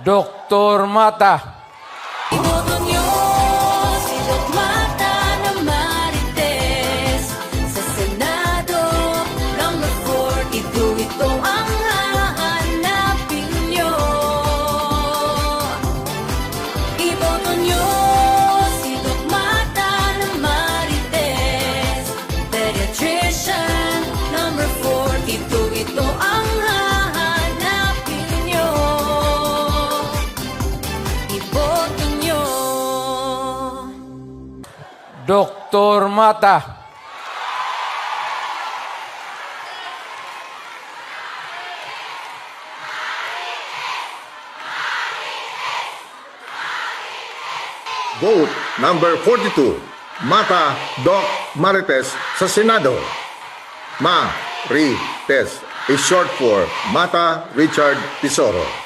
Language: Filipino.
Doktor Mata. Iboto nyo si Doc Mata na Marites sa Senado, number 42. Ito ang hahanapin nyo. Iboto nyo si Doc Mata na Marites, pediatrician, number 42. Ito ang hahanapin nyo. Iboto nyo. Doktor Mata. Vote number 42, Mata Doc Marites sa Senado. Marites is short for Mata Richard Tesoro.